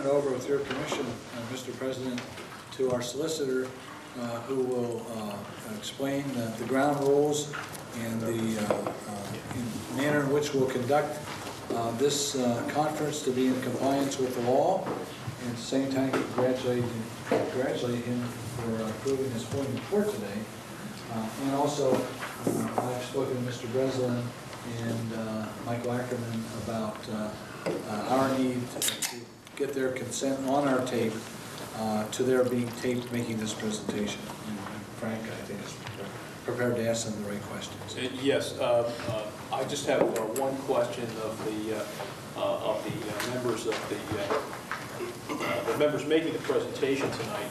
it over, with your permission, Mr. President, to our solicitor, who will explain the ground rules and the manner in which we'll conduct this conference to be in compliance with the law, and at the same time congratulate him for approving his full report today. And also, I've spoken to Mr. Breslin and Michael Ackerman about our need to get their consent on our tape to their being taped making this presentation. And Frank, I think, is prepared to ask them the right questions. Yes, I just have one question of the members of the members making the presentation tonight.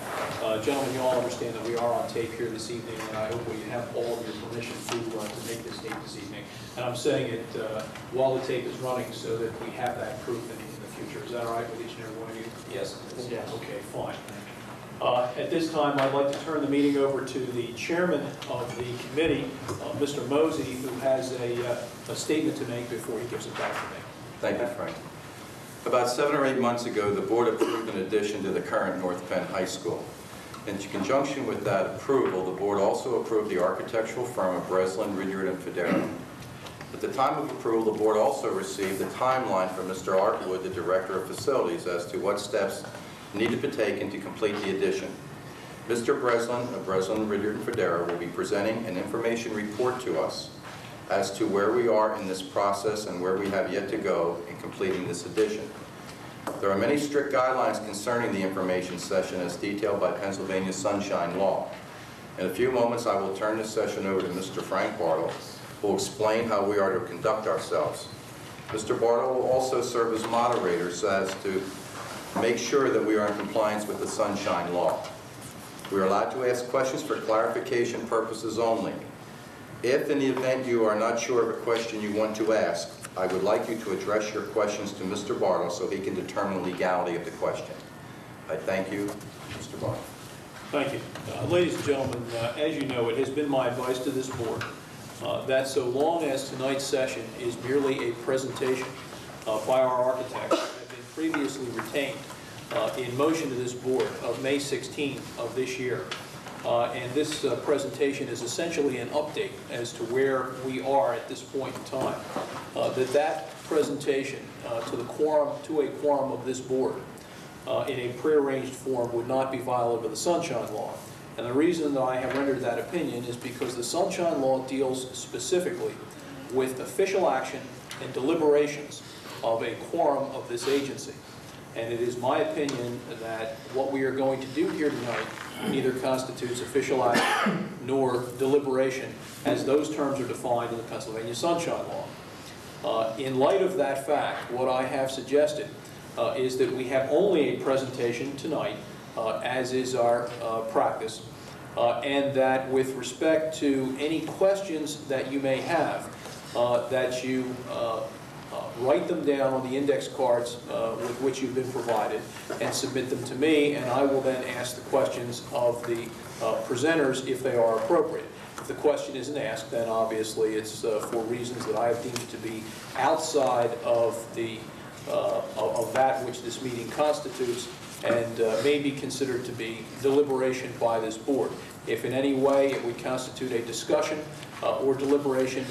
Gentlemen, you all understand that we are on tape here this evening, and I hope we have all of your permission to make this tape this evening. And I'm saying it while the tape is running so that we have that proof in the future. Is that all right with each and every one of you? Yes. Yes. Okay, fine. At this time, I'd like to turn the meeting over to the chairman of the committee, Mr. Mosey, who has a statement to make before he gives it back to me. Thank you, Frank. About 7 or 8 months ago, the board approved an addition to the current North Penn High School. In conjunction with that approval, the board also approved the architectural firm of Breslin, Ridyard, and Federa. At the time of approval, the board also received a timeline from Mr. Artwood, the director of facilities, as to what steps needed to be taken to complete the addition. Mr. Breslin of Breslin, Ridyard, and Federa will be presenting an information report to us as to where we are in this process and where we have yet to go in completing this addition. There are many strict guidelines concerning the information session as detailed by Pennsylvania Sunshine Law. In a few moments, I will turn this session over to Mr. Frank Bartle, who will explain how we are to conduct ourselves. Mr. Bartle will also serve as moderator so as to make sure that we are in compliance with the Sunshine Law. We are allowed to ask questions for clarification purposes only. If in the event you are not sure of a question you want to ask, I would like you to address your questions to Mr. Bartle so he can determine the legality of the question. I thank you, Mr. Bartle. Thank you. Ladies and gentlemen, as you know, it has been my advice to this board that so long as tonight's session is merely a presentation by our architects that have been previously retained in motion to this board of May 16th of this year, and this presentation is essentially an update as to where we are at this point in time, that presentation to a quorum of this board in a prearranged form would not be violative of the Sunshine Law. And the reason that I have rendered that opinion is because the Sunshine Law deals specifically with official action and deliberations of a quorum of this agency. And it is my opinion that what we are going to do here tonight neither constitutes official action nor deliberation as those terms are defined in the Pennsylvania Sunshine Law. In light of that fact, what I have suggested is that we have only a presentation tonight, as is our practice, and that with respect to any questions that you may have, that you write them down on the index cards with which you've been provided and submit them to me, and I will then ask the questions of the presenters if they are appropriate. If the question isn't asked, then obviously it's for reasons that I have deemed to be outside of the of that which this meeting constitutes and may be considered to be deliberation by this board. If in any way it would constitute a discussion or deliberation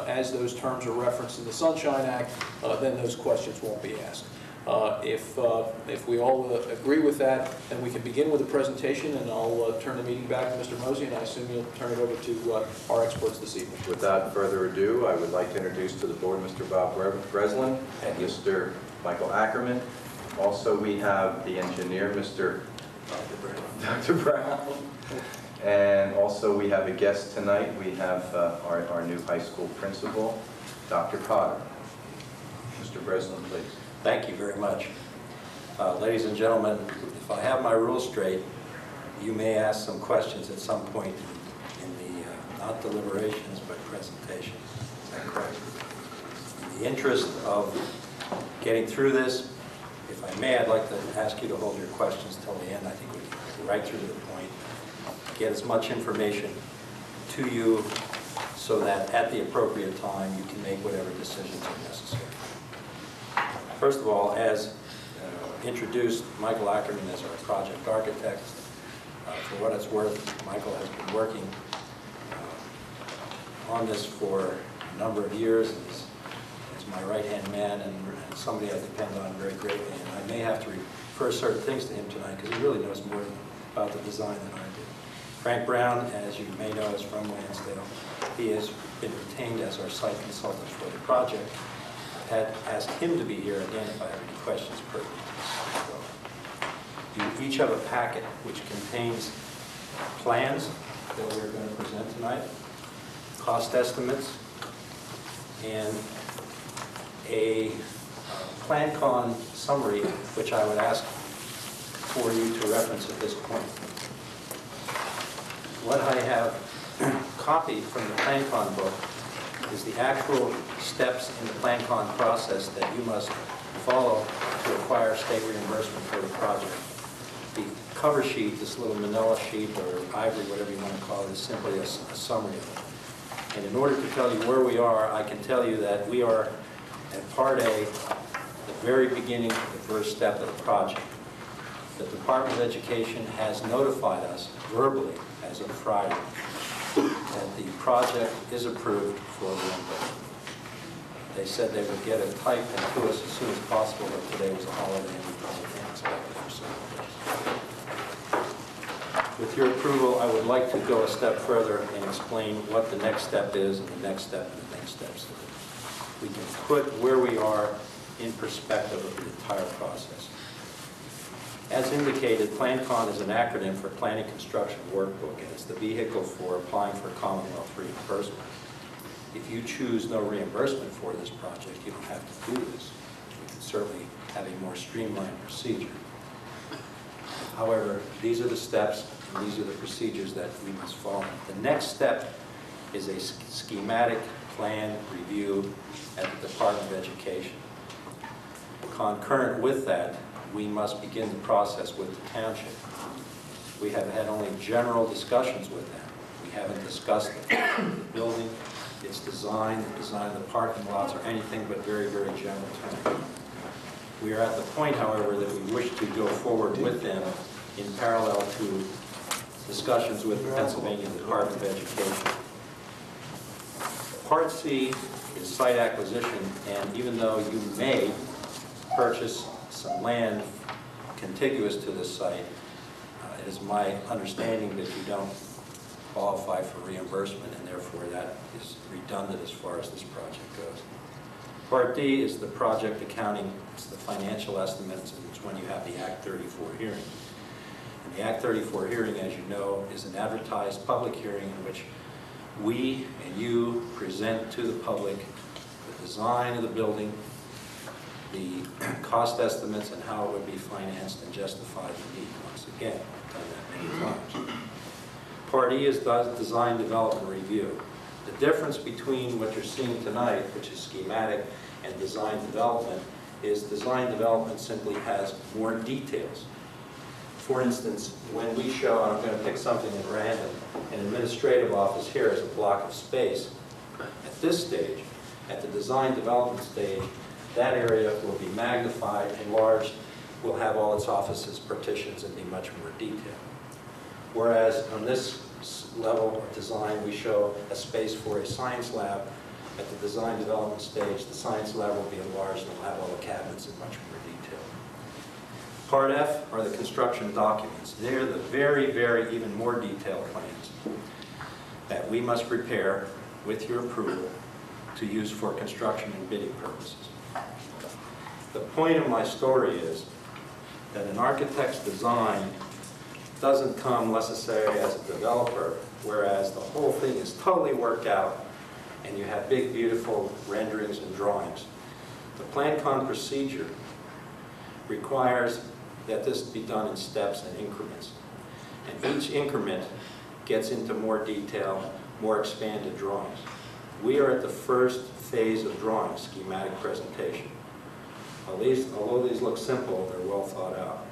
as those terms are referenced in the Sunshine Act, then those questions won't be asked. If we all agree with that, then we can begin with the presentation, and I'll turn the meeting back to Mr. Mosey, and I assume you'll turn it over to our experts this evening. Without further ado, I would like to introduce to the board Mr. Bob Breslin and Mr. Michael Ackerman. Also, we have the engineer, Mr. Dr. Brown. And also, we have a guest tonight. We have our new high school principal, Dr. Potter. Mr. Breslin, please. Thank you very much. Ladies and gentlemen, if I have my rules straight, you may ask some questions at some point in the, not deliberations, but presentation. Is that correct? In the interest of getting through this, if I may, I'd like to ask you to hold your questions till the end. I think we can get right through to the point, get as much information to you so that at the appropriate time you can make whatever decisions are necessary. First of all, as introduced Michael Ackerman as our project architect. For what it's worth, Michael has been working on this for a number of years. He's my right-hand man and somebody I depend on very greatly. And I may have to refer certain things to him tonight because he really knows more about the design than I do. Frank Brown, as you may know, is from Lansdale. He has been retained as our site consultant for the project. I had asked him to be here again if I have any questions pertinent to this. So, you each have a packet which contains plans that we're going to present tonight, cost estimates, and a PlanCon summary, which I would ask for you to reference at this point. What I have copied from the PlanCon book is the actual steps in the PlanCon process that you must follow to acquire state reimbursement for the project. The cover sheet, this little manila sheet or ivory, whatever you want to call it, is simply a summary of it. And in order to tell you where we are, I can tell you that we are at Part A, the very beginning of the first step of the project. The Department of Education has notified us verbally as of Friday that the project is approved for reimbursement. They said they would get it typed and to us as soon as possible, but today was a holiday and we probably can't expect it for several days. With your approval, I would like to go a step further and explain what the next step is and the next step and the next steps. So that we can put where we are in perspective of the entire process. As indicated, PlanCon is an acronym for Planning Construction Workbook, and it's the vehicle for applying for Commonwealth reimbursement. If you choose no reimbursement for this project, you don't have to do this. We can certainly have a more streamlined procedure. However, these are the steps, and these are the procedures that we must follow. The next step is a schematic plan review at the Department of Education. Concurrent with that, we must begin the process with the township. We have had only general discussions with them. We haven't discussed the building, its design, the design of the parking lots, or anything but very, very general terms. We are at the point, however, that we wish to go forward with them in parallel to discussions with the Pennsylvania Department of Education. Part C is site acquisition, and even though you may purchase some land contiguous to this site, it is my understanding that you don't qualify for reimbursement, and therefore that is redundant as far as this project goes. Part D is the project accounting. It's the financial estimates, and it's when you have the Act 34 hearing. And the Act 34 hearing, as you know, is an advertised public hearing in which we and you present to the public the design of the building, the cost estimates, and how it would be financed and justified the need. Once again, I've done that many times. Part E is design development review. The difference between what you're seeing tonight, which is schematic, and design development, is design development simply has more details. For instance, when we show, and I'm going to pick something at random, an administrative office here is a block of space. At this stage, at the design development stage, that area will be magnified, enlarged, will have all its offices, partitions, and be much more detailed. Whereas on this level of design, we show a space for a science lab. At the design development stage, the science lab will be enlarged and will have all the cabinets in much more detail. Part F are the construction documents. They're the very, very even more detailed plans that we must prepare with your approval to use for construction and bidding purposes. The point of my story is that an architect's design doesn't come necessarily as a developer, whereas the whole thing is totally worked out and you have big, beautiful renderings and drawings. The PlanCon procedure requires that this be done in steps and increments. And each increment gets into more detail, more expanded drawings. We are at the first phase of drawing, schematic presentation. Although these look simple, they're well thought out,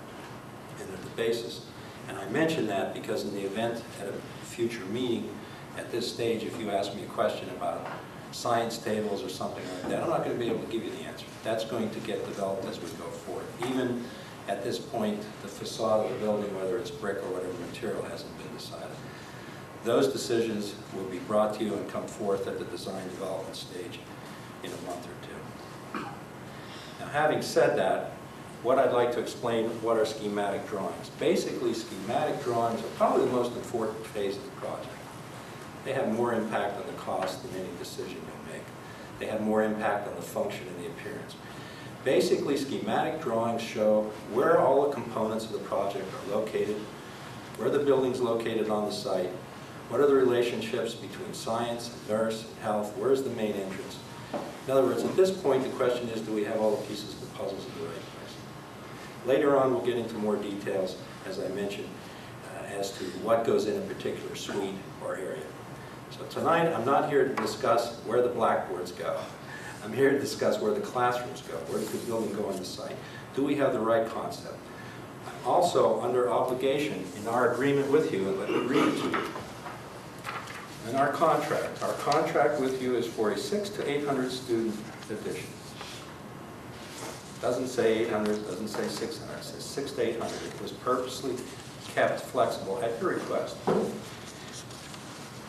and they're the basis. And I mention that because in the event at a future meeting, at this stage, if you ask me a question about science tables or something like that, I'm not going to be able to give you the answer. That's going to get developed as we go forward. Even At this point, the facade of the building, whether it's brick or whatever material, hasn't been decided. Those decisions will be brought to you and come forth at the design development stage in a month or two. Now, having said that, what I'd like to explain what are schematic drawings. Basically, schematic drawings are probably the most important phase of the project. They have more impact on the cost than any decision you make. They have more impact on the function and the appearance. Basically, schematic drawings show where all the components of the project are located, where the building's located on the site, what are the relationships between science, nurse, and health, where's the main entrance. In other words, at this point, the question is, do we have all the pieces of the puzzles in the right place? Later on, we'll get into more details, as I mentioned, as to what goes in a particular suite or area. So tonight, I'm not here to discuss where the blackboards go. I'm here to discuss where the classrooms go, where does the building go on the site. Do we have the right concept? I'm also under obligation in our agreement with you, and let me read it to you. In our contract with you is for a 600 to 800 student addition. Doesn't say 800, doesn't say 600, it says 600 to 800. It was purposely kept flexible at your request.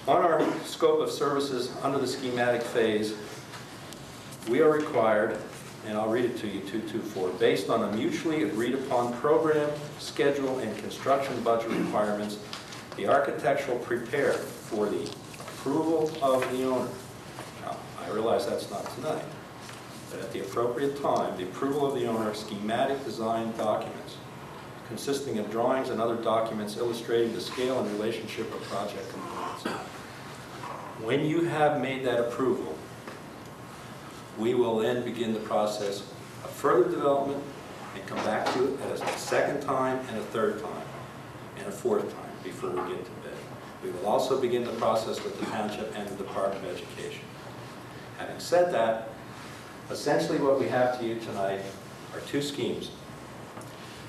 On our scope of services under the schematic phase, we are required, and I'll read it to you, 224, based on a mutually agreed upon program, schedule, and construction budget requirements, the architect shall prepare for the approval of the owner. Now, I realize that's not tonight, but at the appropriate time, the approval of the owner schematic design documents consisting of drawings and other documents illustrating the scale and relationship of project components. When you have made that approval, we will then begin the process of further development and come back to it at a second time and a third time and a fourth time before we get to bid. We will also begin the process with the Township and the Department of Education. Having said that, essentially what we have to you tonight are two schemes,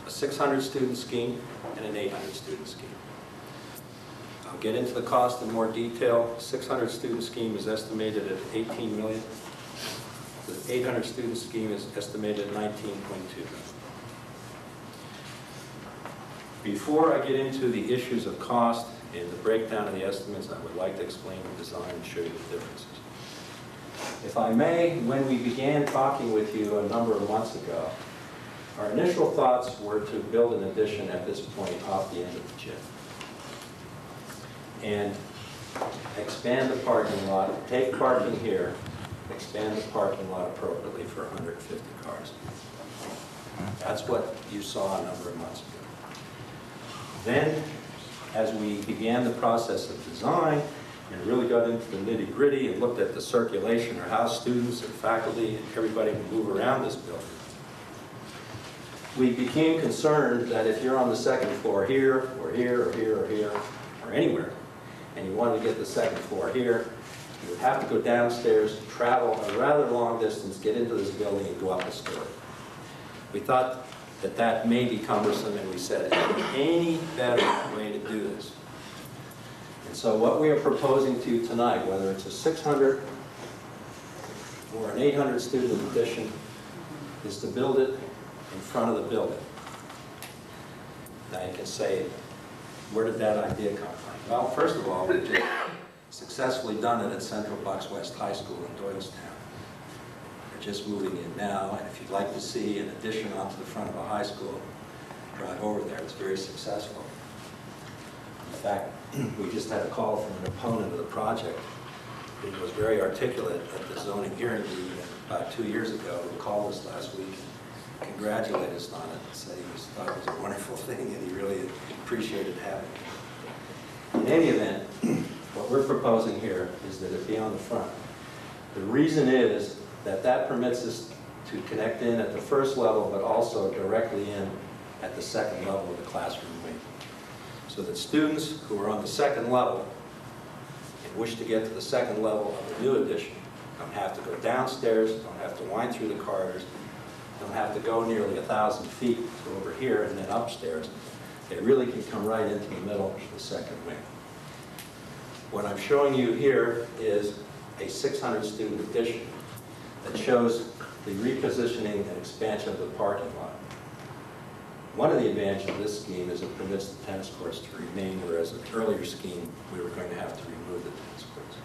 a 600 student scheme and an 800 student scheme. I'll get into the cost in more detail. 600 student scheme is estimated at $18 million. The 800 student scheme is estimated at $19.2 million. Before I get into the issues of cost and the breakdown of the estimates, I would like to explain the design and show you the differences. If I may, when we began talking with you a number of months ago, our initial thoughts were to build an addition at this point off the end of the gym and expand the parking lot, take parking here, expand the parking lot appropriately for 150 cars. That's what you saw a number of months ago. Then, as we began the process of design and really got into the nitty-gritty and looked at the circulation or how students and faculty and everybody can move around this building, we became concerned that if you're on the second floor here, or here, or here, or here, or anywhere, and you wanted to get the second floor here, you would have to go downstairs, travel a rather long distance, get into this building, and go up a story. We thought that that may be cumbersome, and we said, is there any better way to do this? And so what we are proposing to you tonight, whether it's a 600 or an 800 student addition, is to build it in front of the building. Now you can say, where did that idea come from? Well, first of all, we just successfully done it at Central Bucks West High School in Doylestown. We're just moving in now, and if you'd like to see an addition onto the front of a high school, drive over there. It's very successful. In fact, we just had a call from an opponent of the project who was very articulate at the zoning hearing meeting about 2 years ago, who called us last week and congratulated us on it and said he thought it was a wonderful thing and he really appreciated having it. In any event, what we're proposing here is that it be on the front. The reason is that that permits us to connect in at the first level, but also directly in at the second level of the classroom wing. So that students who are on the second level and wish to get to the second level of the new addition don't have to go downstairs, don't have to wind through the corridors, don't have to go nearly 1,000 feet to over here and then upstairs. They really can come right into the middle of the second wing. What I'm showing you here is a 600 student addition that shows the repositioning and expansion of the parking lot. One of the advantages of this scheme is it permits the tennis courts to remain, whereas an earlier scheme, we were going to have to remove the tennis courts.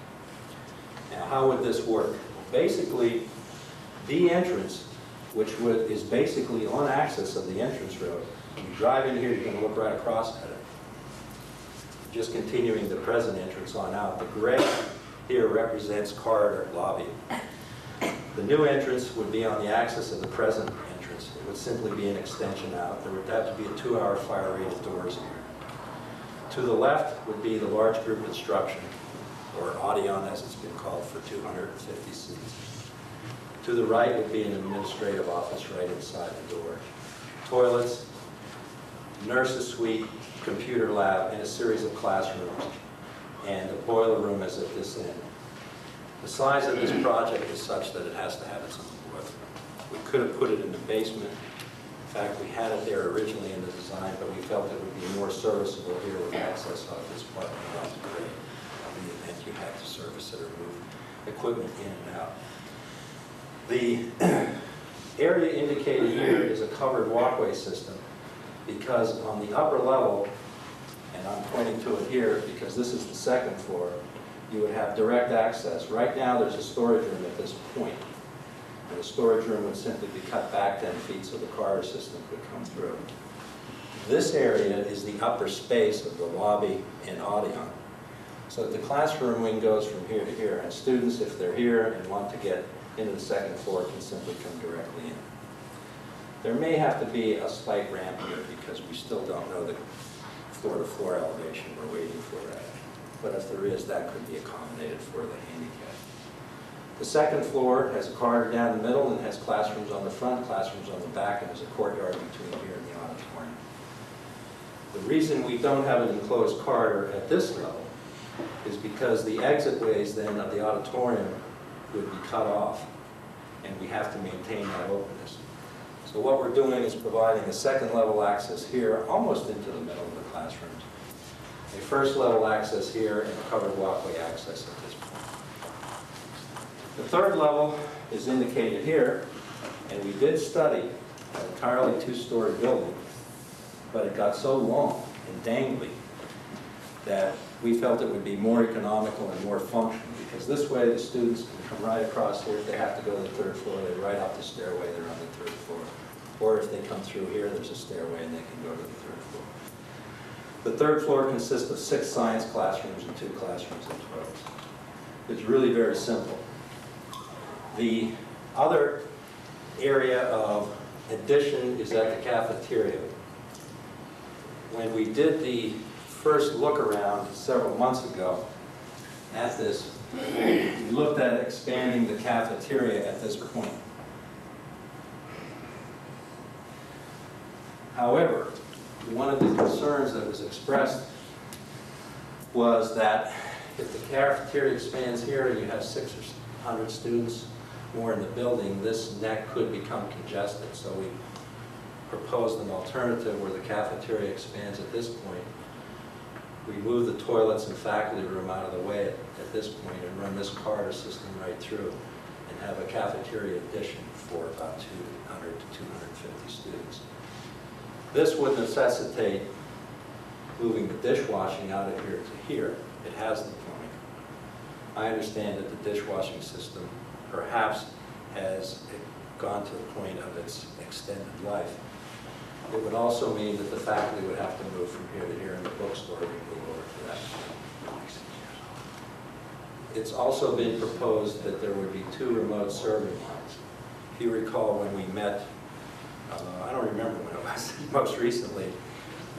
Now, how would this work? Basically, the entrance, which is basically on axis of the entrance road, when you drive in here, you're going to look right across at it. Just continuing the present entrance on out. The gray here represents corridor lobby. The new entrance would be on the axis of the present entrance. It would simply be an extension out. There would have to be a 2-hour fire rated doors here. To the left would be the large group instruction, or Audion as it's been called, for 250 seats. To the right would be an administrative office right inside the door. Toilets, nurse's suite, computer lab, and a series of classrooms. And the boiler room is at this end. The size of this project is such that it has to have its own boiler room. We could have put it in the basement. In fact, we had it there originally in the design, but we felt it would be more serviceable here with access off this parking lot to grade. In the event you had to service it or move equipment in and out. The area indicated here is a covered walkway system because on the upper level, and I'm pointing to it here because this is the second floor, you would have direct access. Right now there's a storage room at this point. And the storage room would simply be cut back 10 feet so the corridor system could come through. This area is the upper space of the lobby and Audion. So the classroom wing goes from here to here, and students, if they're here and want to get into the second floor, can simply come directly in. There may have to be a slight ramp here because we still don't know the floor-to-floor elevation. We're waiting for that. But if there is, that could be accommodated for the handicap. The second floor has a corridor down the middle and has classrooms on the front, classrooms on the back, and there's a courtyard between here and the auditorium. The reason we don't have an enclosed corridor at this level is because the exit ways then of the auditorium would be cut off, and we have to maintain that openness. So what we're doing is providing a second level access here, almost into the middle of the classrooms. A first level access here and a covered walkway access at this point. The third level is indicated here, and we did study an entirely 2-story building, but it got so long and dangly that we felt it would be more economical and more functional, because this way the students can come right across here. If they have to go to the third floor, they ride up the stairway, they're on the third floor. Or if they come through here, there's a stairway and they can go to the third floor. The third floor consists of 6 science classrooms and 2 classrooms and toilets. It's really very simple. The other area of addition is at the cafeteria. When we did the first look around several months ago at this, we looked at expanding the cafeteria at this point. However, one of the concerns that was expressed was that if the cafeteria expands here and you have 600 students more in the building, this neck could become congested. So we proposed an alternative where the cafeteria expands at this point. We move the toilets and faculty room out of the way at this point and run this corridor system right through and have a cafeteria addition for about 200 to 250 students. This would necessitate moving the dishwashing out of here to here. It has the plumbing. I understand that the dishwashing system perhaps has gone to the point of its extended life. It would also mean that the faculty would have to move from here to here and the bookstore would move over to that. It's also been proposed that there would be 2 remote serving lines. If you recall when we met, I don't remember when it was, most recently,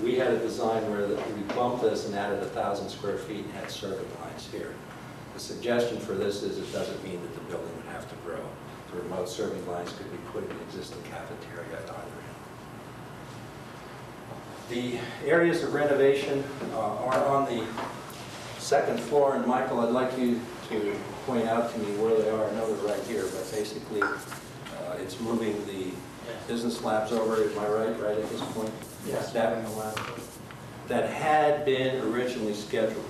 we had a design where we bumped this and added 1,000 square feet and had serving lines here. The suggestion for this is it doesn't mean that the building would have to grow. The remote serving lines could be put in the existing cafeteria at either end. The areas of renovation are on the second floor, and Michael, I'd like you to point out to me where they are. I know they're right here, but basically it's moving the business labs over, am I right at this point? Yes. That had been originally scheduled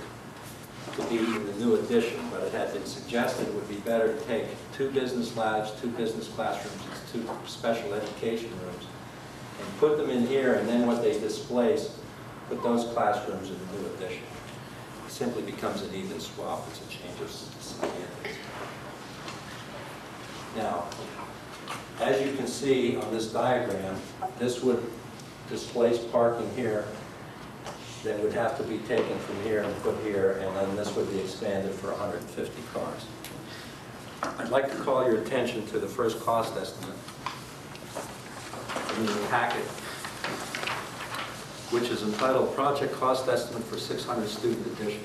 to be in the new addition, but it had been suggested it would be better to take 2 business labs, 2 business classrooms, 2 special education rooms, and put them in here, and then what they displace, put those classrooms in the new addition. It simply becomes an even swap. It's a change of standards. Now, as you can see on this diagram, this would displace parking here that would have to be taken from here and put here, and then this would be expanded for 150 cars. I'd like to call your attention to the first cost estimate in the packet, which is entitled Project Cost Estimate for 600 Student Addition.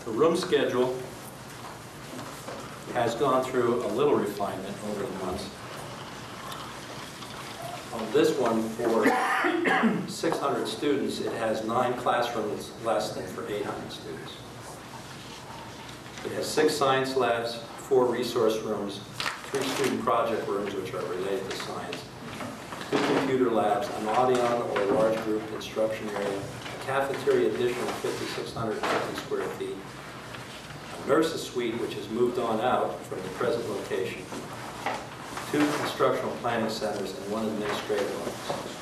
The room schedule has gone through a little refinement over the months. On this one, for 600 students, it has 9 classrooms less than for 800 students. It has 6 science labs, 4 resource rooms, 3 student project rooms, which are related to science, 2 computer labs, an audion or large group instruction area, a cafeteria addition of 5,650 square feet, a nurse's suite, which has moved on out from the present location, 2 instructional planning centers, and 1 administrative office.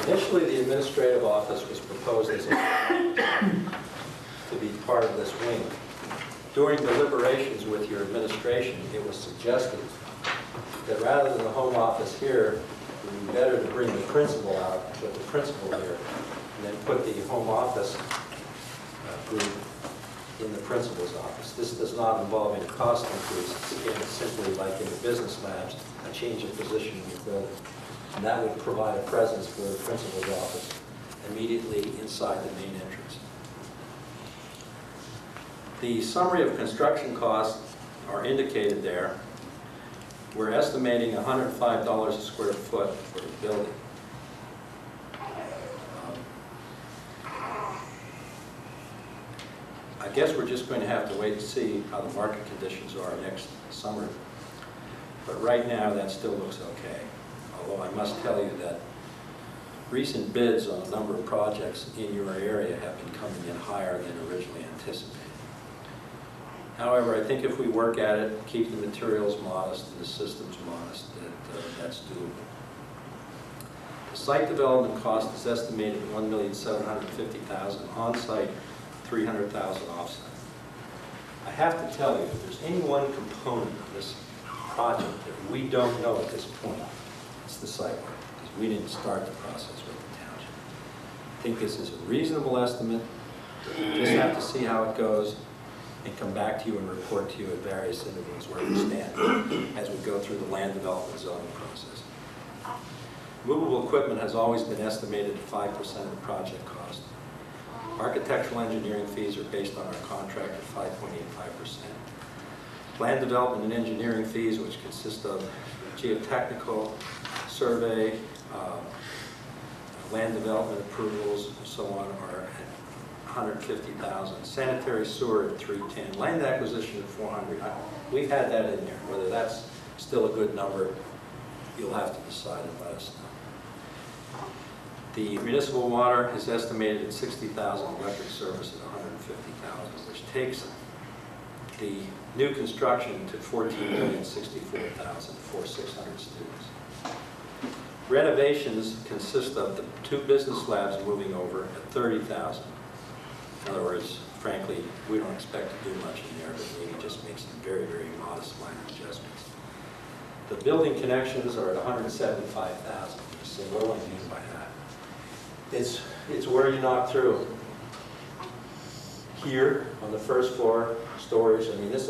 Initially, the administrative office was proposed as to be part of this wing. During deliberations with your administration, it was suggested that rather than the home office here, it would be better to bring the principal out, put the principal here, and then put the home office group in the principal's office. This does not involve any cost increase. Again, it's simply like in the business labs, a change of position in the building. And that would provide a presence for the principal's office immediately inside the main entrance. The summary of construction costs are indicated there. We're estimating $105 a square foot for the building. I guess we're just going to have to wait and see how the market conditions are next summer. But right now, that still looks okay. Although I must tell you that recent bids on a number of projects in your area have been coming in higher than originally anticipated. However, I think if we work at it, keep the materials modest and the systems modest, that's doable. The site development cost is estimated at $1,750,000 on-site, $300,000 offsite. I have to tell you, if there's any one component of this project that we don't know at this point, it's the site work, because we didn't start the process with the township. I think this is a reasonable estimate. We just have to see how it goes and come back to you and report to you at various intervals where we stand as we go through the land development zoning process. Movable equipment has always been estimated at 5% of the project cost. Architectural engineering fees are based on our contract at 5.85%. Land development and engineering fees, which consist of geotechnical survey, land development approvals, and so on, are at $150,000. Sanitary sewer at $310,000. Land acquisition at $400,000. We've had that in there. Whether that's still a good number, you'll have to decide and let us know. The municipal water is estimated at $60,000, electric service at $150,000, which takes the new construction to $14,064,000 for 600 students. Renovations consist of the 2 business labs moving over at $30,000. In other words, frankly, we don't expect to do much in there, but maybe just make some very, very modest minor adjustments. The building connections are at $175,000. So what do I mean by that? It's where you knock through. Here on the first floor, storage. I mean, this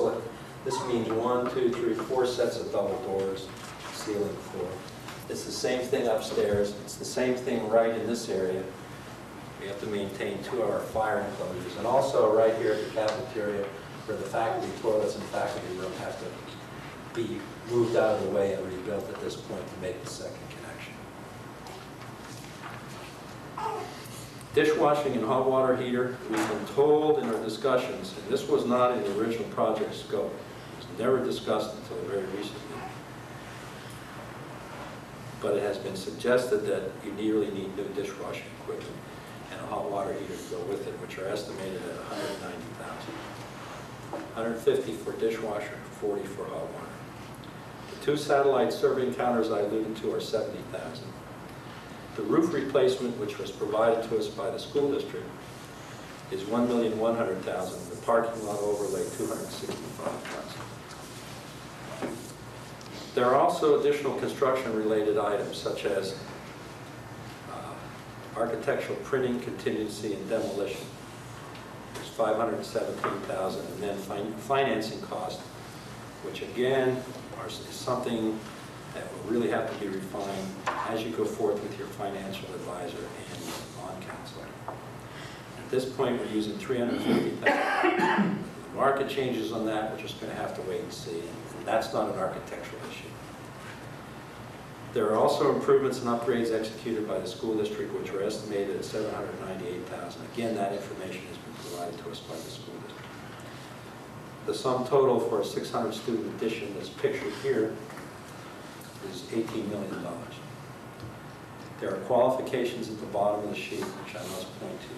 means 1, 2, 3, 4 sets of double doors, ceiling, floor. It's the same thing upstairs. It's the same thing right in this area. We have to maintain 2 of our fire enclosures. And also right here at the cafeteria, where the faculty toilets and faculty room have to be moved out of the way and rebuilt at this point to make the second connection. Dishwashing and hot water heater, we've been told in our discussions, and this was not in the original project scope. It was never discussed until very recently. But it has been suggested that you really need new dishwashing equipment and a hot water heater to go with it, which are estimated at $190,000. 150 for dishwasher, 40 for hot water. The 2 satellite serving counters I alluded to are $70,000. The roof replacement, which was provided to us by the school district, is $1,100,000. The parking lot overlay, $265,000. There are also additional construction-related items, such as architectural printing, contingency, and demolition. There's $517,000, and then financing cost, which again is something that will really have to be refined as you go forth with your financial advisor and bond counsel. At this point, we're using $350,000. The market changes on that, we're just going to have to wait and see, and that's not an architectural issue. There are also improvements and upgrades executed by the school district, which were estimated at $798,000. Again, that information has been provided to us by the school district. The sum total for a 600-student addition that's pictured here is $18 million. There are qualifications at the bottom of the sheet, which I must point to.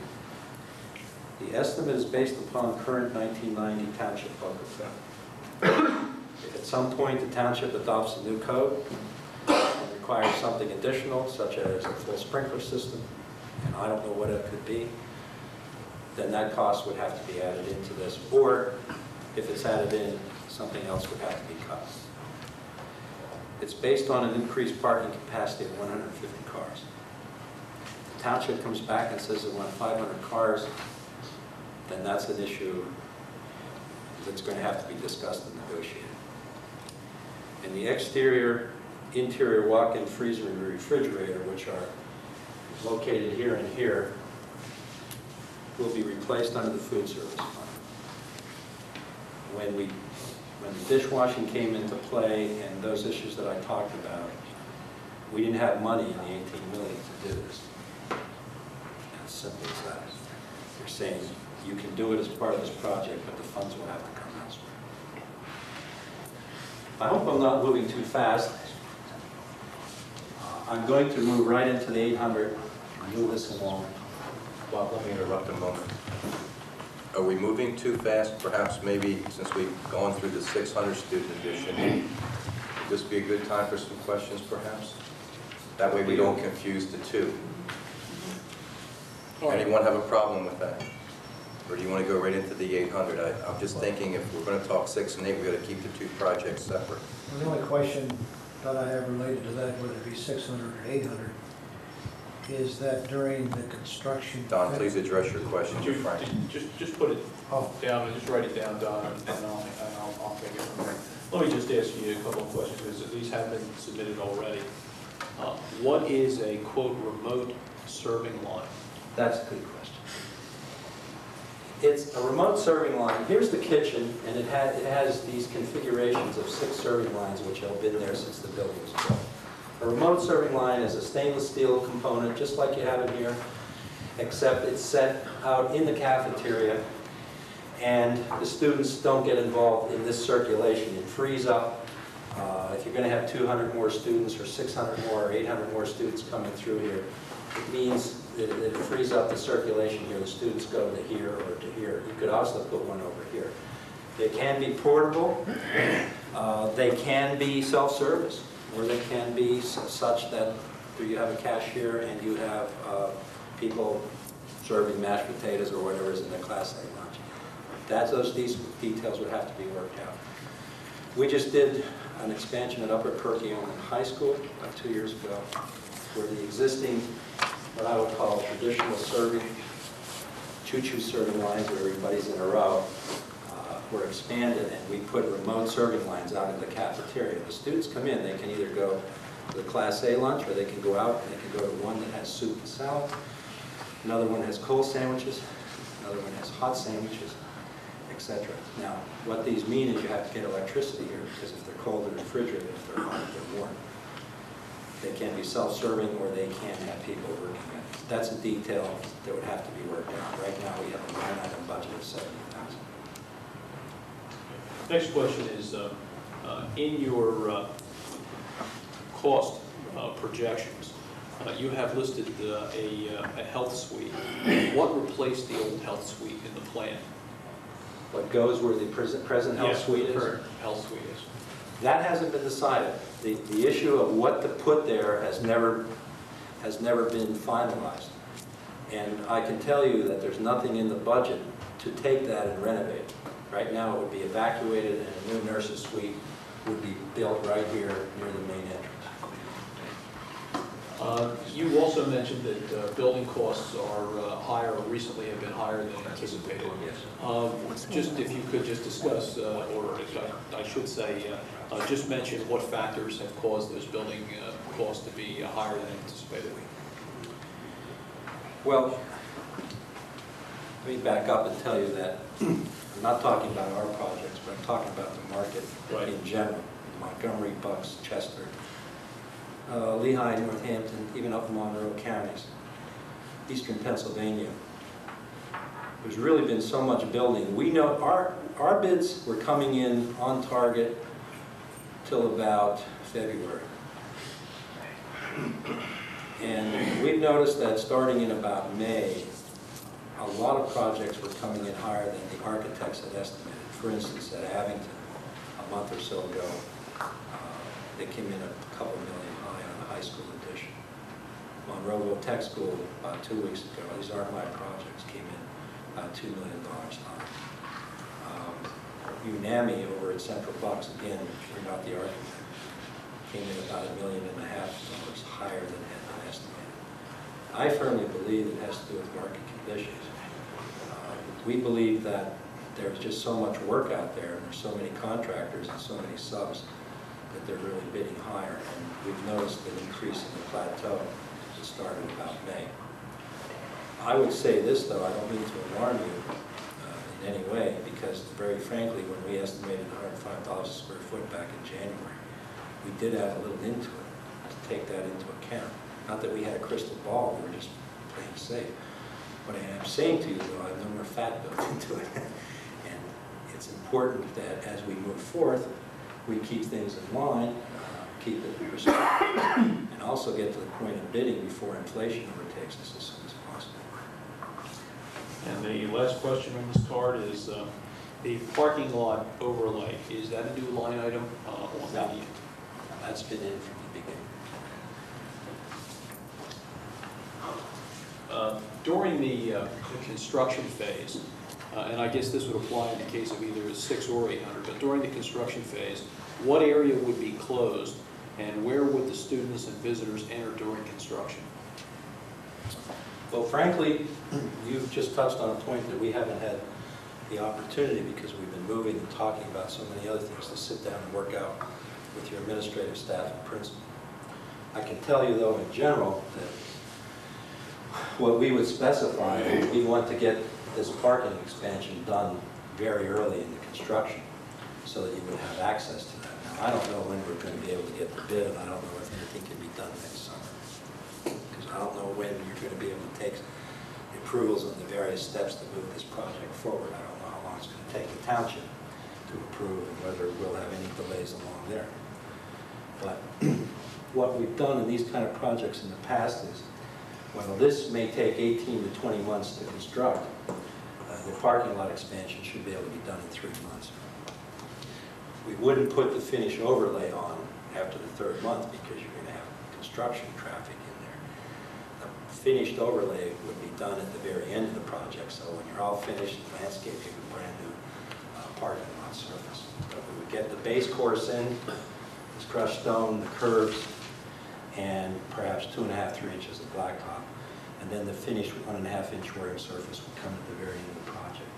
The estimate is based upon current 1990 township book of code. If at some point the township adopts a new code, requires something additional, such as a full sprinkler system, and I don't know what it could be, then that cost would have to be added into this, or if it's added in, something else would have to be cut. It's based on an increased parking capacity of 150 cars. The township comes back and says they want 500 cars, then that's an issue that's going to have to be discussed and negotiated. And the interior walk-in freezer and refrigerator, which are located here and here, will be replaced under the food service fund. When the dishwashing came into play and those issues that I talked about, we didn't have money in the $18 million to do this. As simple as that. They're saying you can do it as part of this project, but the funds will have to come elsewhere. I hope I'm not moving too fast. I'm going to move right into the 800 and move this along. Bob, let me interrupt a moment. Are we moving too fast? Perhaps maybe since we've gone through the 600 student edition, would this be a good time for some questions perhaps? That way we don't confuse the two. Anyone have a problem with that? Or do you want to go right into the 800? I'm just thinking if we're going to talk 6 and 8, we've got to keep the 2 projects separate. Well, the only question that I have related to that, whether it be 600 or 800, is that during the construction... Don, please address your question to Frank. Just put it down and just write it down, Don, and I'll take it from there. Let me just ask you a couple of questions, because these have been submitted already. What is a, quote, remote serving line? That's a good question. It's a remote serving line. Here's the kitchen, and it has these configurations of 6 serving lines, which have been there since the building was built. A remote serving line is a stainless steel component, just like you have in here, except it's set out in the cafeteria, and the students don't get involved in this circulation. It frees up. If you're going to have 200 more students, or 600 more, or 800 more students coming through here, it means that it frees up the circulation here. The students go to here or to here. You could also put one over here. They can be portable. They can be self-service, or they can be such that you have a cashier and you have people serving mashed potatoes or whatever is in the Class A lunch. These details would have to be worked out. We just did an expansion at Upper Perkiomen High School about 2 years ago, where the existing, what I would call traditional serving, choo-choo serving lines where everybody's in a row, were expanded, and we put remote serving lines out in the cafeteria. The students come in, they can either go to the Class A lunch, or they can go out and they can go to one that has soup and salad, another one has cold sandwiches, another one has hot sandwiches, etc. Now, what these mean is you have to get electricity here, because if they're cold, they're refrigerated. If they're hot, they're warm. They can be self-serving, or they can have people working it. That's a detail that would have to be worked out. Right now, we have a line item budget of $70,000. Next question is, in your cost projections, you have listed a health suite. What replaced the old health suite in the plan? what goes where the present health Yes, suite is? current health suite is. That hasn't been decided. The issue of what to put there has never been finalized. And I can tell you that there's nothing in the budget to take that and renovate. Right now, it would be evacuated and a new nurse's suite would be built right here near the main entrance. You also mentioned that building costs are higher, or recently have been higher than anticipated. Yes. Just if you could just discuss, or I should say, just mention what factors have caused those building costs to be higher than anticipated. Well, let me back up and tell you that I'm not talking about our projects, but I'm talking about the market in general. Montgomery, Bucks, Chester, Lehigh, Northampton, even up in Monroe counties, eastern Pennsylvania. There's really been so much building. We know our bids were coming in on target till about February. And we've noticed that starting in about May, a lot of projects were coming in higher than the architects had estimated. For instance, at Abington, a month or so ago, they came in a couple million high on the high school edition. Monroeville Tech School, about 2 weeks ago, these aren't my projects, came in about $2 million high. UNAMI over at Central Bucks, again, we're not the architect, came in about $1.5 million higher than had been estimated. I firmly believe it has to do with market conditions. We believe that there's just so much work out there, and there's so many contractors and so many subs that they're really bidding higher. And we've noticed an increase in the plateau that started about May. I would say this, though, I don't mean to alarm you in any way, because very frankly, when we estimated 105,000 square foot back in January, we did add a little into it to take that into account. Not that we had a crystal ball, we were just playing safe. What I am saying to you, though, I have no more fat built into it. And it's important that as we move forth, we keep things in line, keep it respectful, and also get to the point of bidding before inflation overtakes us as soon as possible. And the last question on this card is the parking lot overlay. Is that a new line item on No. the? That's been in from the beginning. During the construction phase, and I guess this would apply in the case of either 600 or 800, but during the construction phase, what area would be closed, and where would the students and visitors enter during construction? Well, frankly, you've just touched on a point that we haven't had the opportunity, because we've been moving and talking about so many other things, to sit down and work out with your administrative staff and principal. I can tell you, though, in general, that what we would specify, we want to get this parking expansion done very early in the construction so that you would have access to that. Now, I don't know when we're going to be able to get the bid, and I don't know if anything can be done next summer, because I don't know when you're going to be able to take the approvals on the various steps to move this project forward. I don't know how long it's going to take the township to approve and whether we'll have any delays along there. But what we've done in these kind of projects in the past is, well, this may take 18 to 20 months to construct. The parking lot expansion should be able to be done in 3 months. We wouldn't put the finish overlay on after the 3rd month, because you're going to have construction traffic in there. The finished overlay would be done at the very end of the project, so when you're all finished, the landscape, you have a brand new parking lot surface. But we would get the base course in, this crushed stone, the curbs, and perhaps 2.5 to 3 inches of blacktop. And then the finished 1.5 inch wearing surface would come at the very end of the project.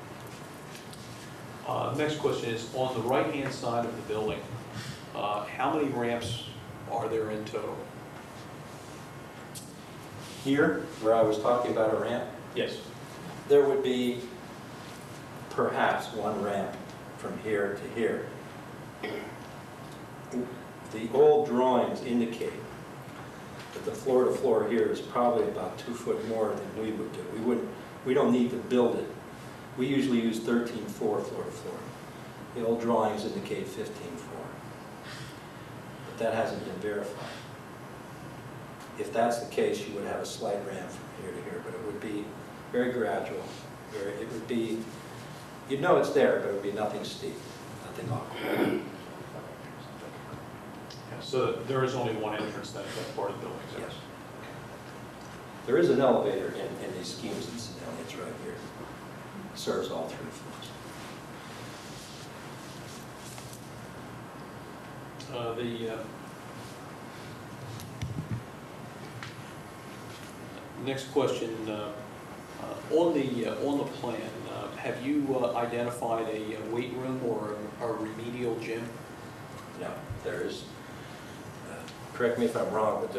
Next question is, on the right-hand side of the building, how many ramps are there in total? Here, where I was talking about a ramp, Yes. there would be perhaps 1 ramp from here to here. The old drawings indicate that the floor-to-floor here is probably about 2 foot more than we would do. We don't need to build it. We usually use 13.4 floor-to-floor. The old drawings indicate 15.4. But that hasn't been verified. If that's the case, you would have a slight ramp from here to here, but it would be very gradual. It would be, You'd know it's there, but it would be nothing steep, nothing awkward. So there is only one entrance then to that part of the building, is that Yes. There is an elevator in these schemes, incidentally, it's right here. Serves all 3 floors. The next question, on the plan, have you identified a weight room or a remedial gym? No, there is, correct me if I'm wrong, but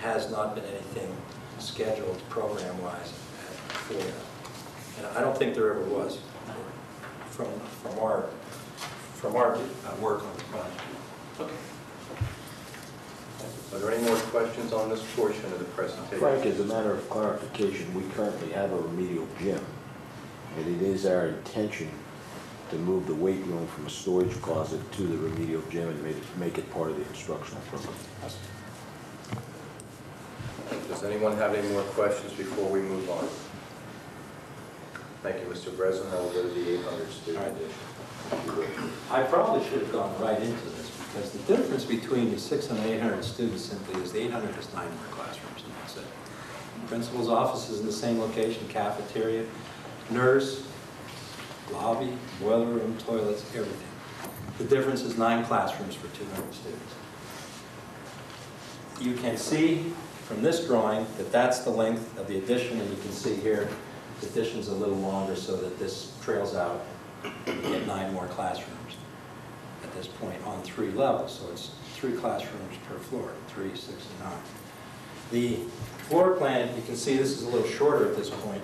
has not been anything scheduled program-wise for that. And I don't think there ever was from our work on the project. Okay. Are there any more questions on this portion of the presentation? Frank, as a matter of clarification, we currently have a remedial gym, and it is our intention to move the weight room from a storage closet to the remedial gym and make it part of the instructional program. Does anyone have any more questions before we move on? Thank you, Mr. Breslin. I will go to the 800 student edition. I probably should have gone right into this, because the difference between the 600 and 800 students simply is the 800 has 9 more classrooms, and that's it. Principal's office is in the same location, cafeteria, nurse, lobby, boiler room, toilets, everything. The difference is 9 classrooms for 200 students. You can see from this drawing that that's the length of the addition, and you can see here the addition's a little longer so that this trails out. You get 9 more classrooms at this point on 3 levels, so it's 3 classrooms per floor, 3, 6, and 9. The floor plan, you can see this is a little shorter at this point.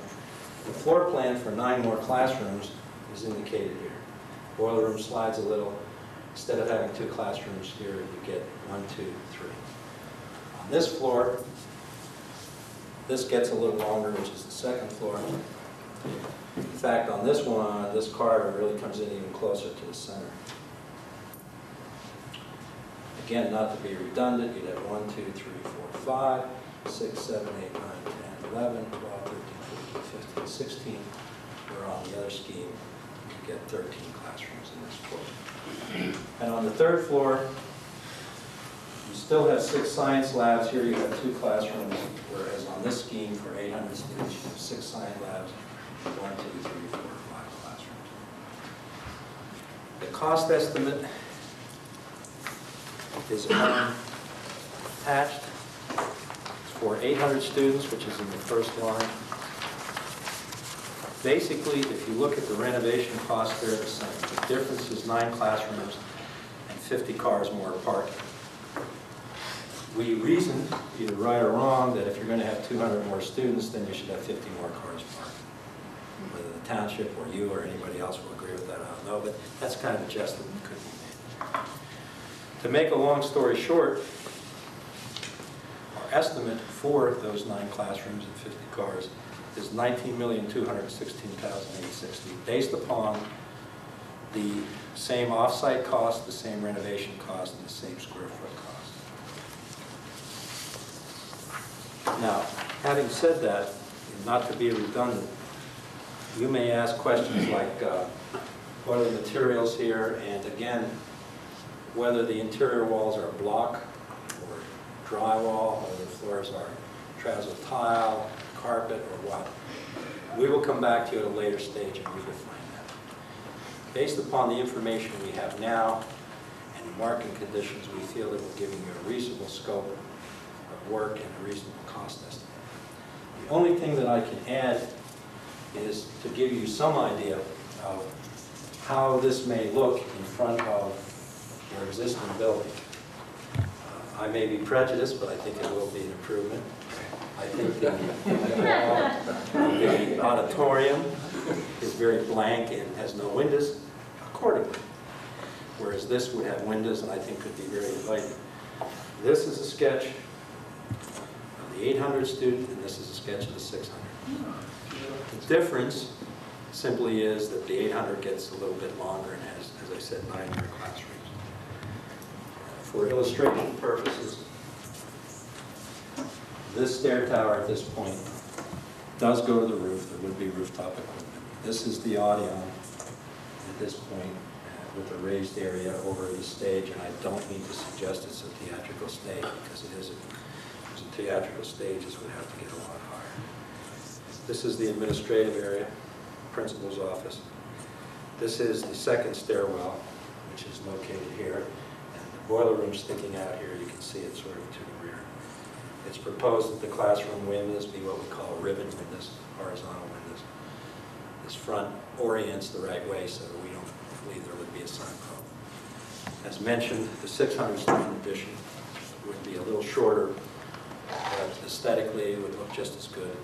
The floor plan for 9 more classrooms is indicated here. Boiler room slides a little. Instead of having 2 classrooms here, you get 1, 2, 3. On this floor, this gets a little longer, which is the 2nd floor. In fact, on this one, this corridor really comes in even closer to the center. Again, not to be redundant, you'd have 1, 2, 3, 4, 5, 6, 7, 8, 9, 10, 11, 12, 13, 14, 15, 16. Where on the other scheme, you get 13 classrooms in this floor. And on the 3rd floor, you still have 6 science labs. Here you have 2 classrooms, whereas on this scheme for 800 students, you have 6 science labs, 1, 2, 3, 4, 5 classrooms. The cost estimate is attached. It's for 800 students, which is in the first line. Basically, if you look at the renovation costs, they're the same. The difference is 9 classrooms and 50 cars more parking. We reasoned, either right or wrong, that if you're going to have 200 more students, then you should have 50 more cars parked. Whether the township or you or anybody else will agree with that, I don't know, but that's kind of a adjustment that could be made. To make a long story short, our estimate for those 9 classrooms and 50 cars is $19,216,860, based upon the same off-site cost, the same renovation cost, and the same square foot cost. Now, having said that, and not to be redundant, you may ask questions like, what are the materials here, and again, whether the interior walls are block or drywall, whether the floors are terrazzo tile, carpet, or what. We will come back to you at a later stage and we will find that. Based upon the information we have now and the market conditions, we feel that we're giving you a reasonable scope of work and a reasonable cost estimate. The only thing that I can add is to give you some idea of how this may look in front of your existing building. I may be prejudiced, but I think it will be an improvement. I think the auditorium is very blank and has no windows accordingly, whereas this would have windows and I think could be very inviting. This is a sketch of the 800 student, and this is a sketch of the 600. The difference simply is that the 800 gets a little bit longer and has, as I said, 9 more classrooms. For illustration purposes, this stair tower at this point does go to the roof. There would be rooftop equipment. This is the audion at this point with a raised area over the stage, and I don't mean to suggest it's a theatrical stage, because it isn't. Because a theatrical stages would have to get a lot higher. This is the administrative area, principal's office. This is the second stairwell, which is located here, and the boiler room sticking out here. You can see it sort of to the rear. It's proposed that the classroom windows be what we call ribbon windows, horizontal windows. This front orients the right way so that we don't believe there would be a sign problem. As mentioned, the 600 student addition would be a little shorter, but aesthetically it would look just as good.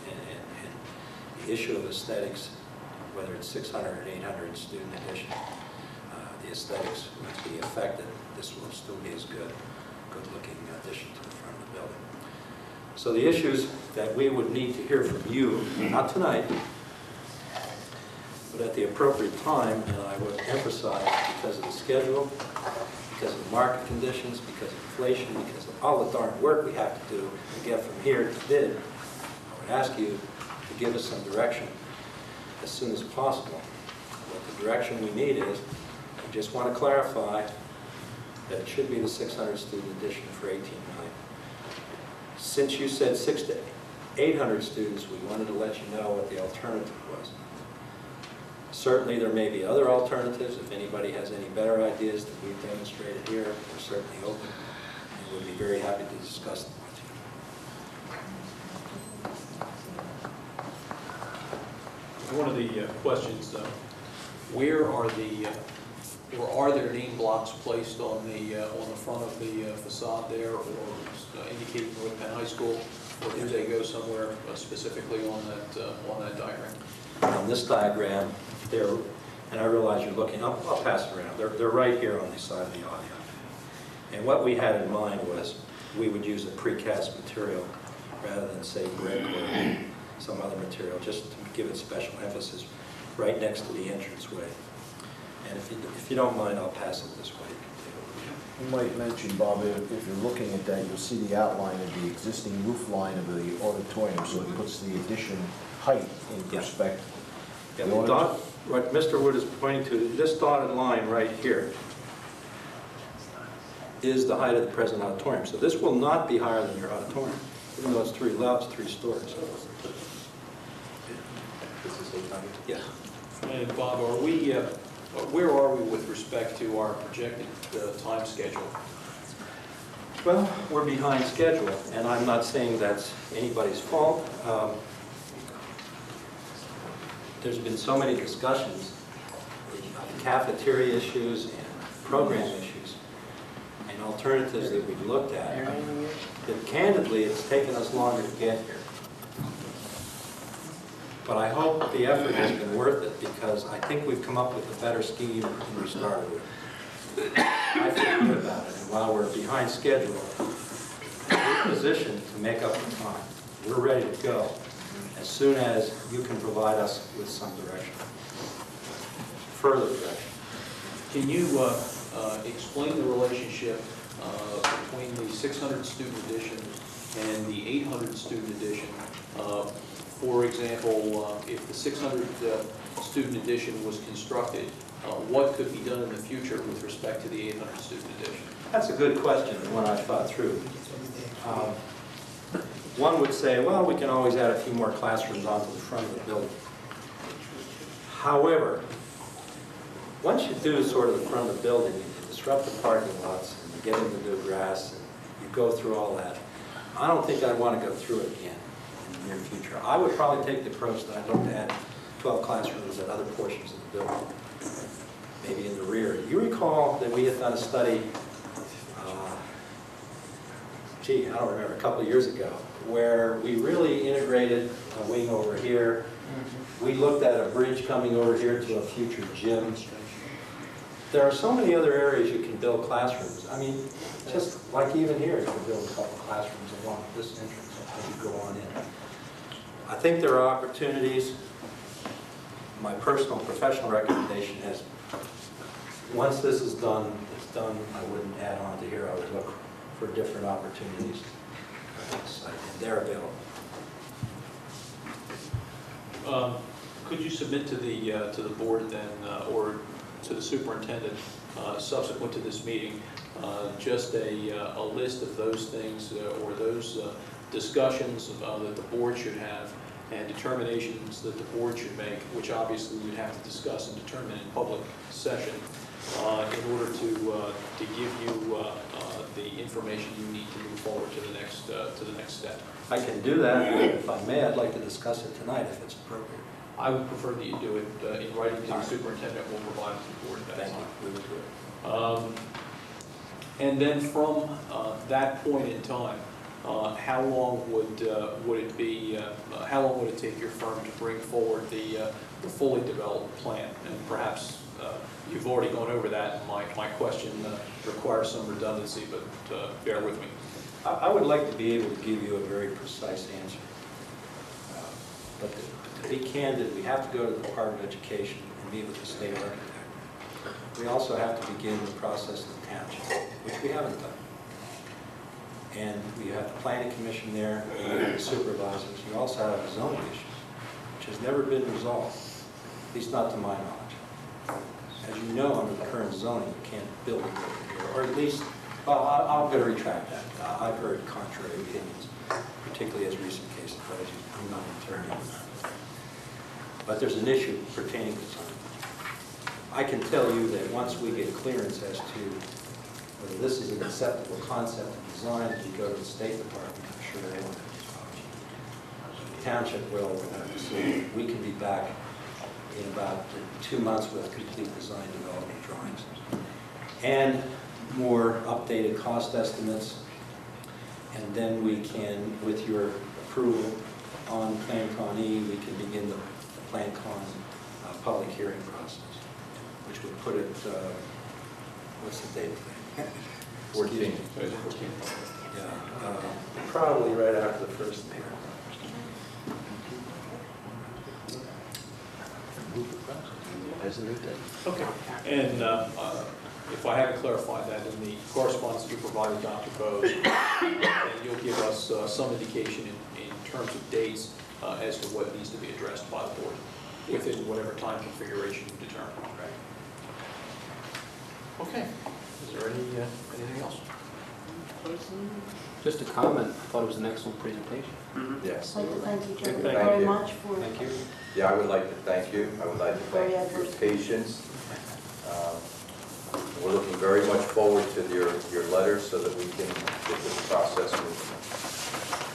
And the issue of aesthetics, whether it's 600 or 800 student addition, the aesthetics must be affected. This will still be as good looking addition to the front of the building. So the issues that we would need to hear from you, not tonight, but at the appropriate time, and I would emphasize because of the schedule, because of the market conditions, because of inflation, because of all the darn work we have to do to get from here to bid, I would ask you to give us some direction as soon as possible. What the direction we need is, we just want to clarify that it should be the 600 student addition for 18 million. Since you said 600 to 800 students, we wanted to let you know what the alternative was. Certainly there may be other alternatives. If anybody has any better ideas that we've demonstrated here, we're certainly open and would be very happy to discuss them with you. One of the questions, where are the, or are there name blocks placed on the front of the facade there, or indicating North Penn High School, or do they go somewhere specifically on that diagram? On this diagram, and I realize you're looking, I'll pass it around. They're right here on the side of the audio. And what we had in mind was we would use a precast material rather than say brick or some other material, just to give it special emphasis right next to the entranceway. And if you don't mind, I'll pass it this way. You might mention, Bob, if you're looking at that, you'll see the outline of the existing roof line of the auditorium, so it puts the addition height in perspective. Yeah, what Mr. Wood is pointing to, this dotted line right here is the height of the present auditorium. So this will not be higher than your auditorium, even though it's 3 levels, 3 stories. This is 800? Yeah. And Bob, are we, where are we with respect to our projected time schedule? Well, we're behind schedule, and I'm not saying that's anybody's fault. There's been so many discussions of cafeteria issues and program issues and alternatives that we've looked at, that candidly it's taken us longer to get here. But I hope the effort has been worth it, because I think we've come up with a better scheme than we started with. I feel good about it, and while we're behind schedule, we're positioned to make up the time. We're ready to go as soon as you can provide us with some direction, further direction. Can you explain the relationship between the 600 student edition and the 800 student edition? For example, if the 600 student edition was constructed, what could be done in the future with respect to the 800 student edition? That's a good question, and one I've thought through. One would say, well, we can always add a few more classrooms onto the front of the building. However, once you do sort of the front of the building, you disrupt the parking lots, and you get into the grass, and you go through all that. I don't think I'd want to go through it again in the near future. I would probably take the approach that I'd look to add 12 classrooms at other portions of the building, maybe in the rear. You recall that we had done a study, I don't remember, a couple of years ago, where we really integrated a wing over here. We looked at a bridge coming over here to a future gym. There are so many other areas you can build classrooms. I mean, just like even here, you can build a couple classrooms along this entrance as you go on in. I think there are opportunities. My personal professional recommendation is, once this is done, it's done. I wouldn't add on to here. I would look for different opportunities, and they're available. Could you submit to the board then, or to the superintendent, subsequent to this meeting, just a list of those things or those discussions that the board should have and determinations that the board should make, which obviously we'd have to discuss and determine in public session, in order to give you the information you need to move forward to the next step. I can do that. If I may, I'd like to discuss it tonight if it's appropriate. I would prefer that you do it in writing to the superintendent. We'll provide it to the board. Thank you. We would do it. And then from that point in time, how long would it be? How long would it take your firm to bring forward the fully developed plan? And perhaps you've already gone over that. And my question requires some redundancy, but bear with me. I would like to be able to give you a very precise answer. But to be candid, we have to go to the Department of Education and meet with the state architect. We also have to begin the process in the township, which we haven't done. And we have the planning commission there, we have the supervisors. We also have zoning issues, which has never been resolved, at least not to my knowledge. As you know, under the current zoning, you can't build it over here, or at least, well, I'm going to retract that. I've heard contrary opinions, particularly as recent cases, but I'm not an attorney on that. But there's an issue pertaining to zoning. I can tell you that once we get clearance as to whether this is an acceptable concept and design, as we go to the State Department, I'm sure they won't have this option. The township will have to see. We can be back in about 2 months with complete design development drawings and more updated cost estimates. And then we can, with your approval on Plan Con E, we can begin the Plan Con public hearing process, which would put it, what's the date? 14. Yeah, Probably right after the first meeting. Okay. And if I haven't clarified that in the correspondence that you provided, Dr. Bose, and you'll give us some indication in terms of dates as to what needs to be addressed by the board within whatever time configuration you determine. Okay. Is there anything else? Just a comment, I thought it was an excellent presentation. Yes. I'd like to thank you, gentlemen, Thank very you. much for thank you. Yeah, I would like to thank you. I would like to thank you for your patience. We're looking very much forward to your letters so that we can get this process moving.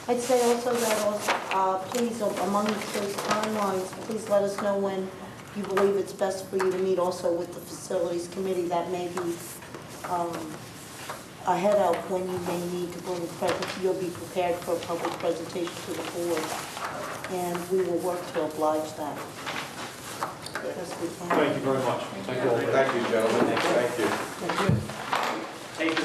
I'd say also that, please, among those timelines, please let us know when you believe it's best for you to meet also with the Facilities Committee. That may be ahead of when you may need to bring a presentation. You'll be prepared for a public presentation to the board, and we will work to oblige that. Yes, we can. Thank you very much.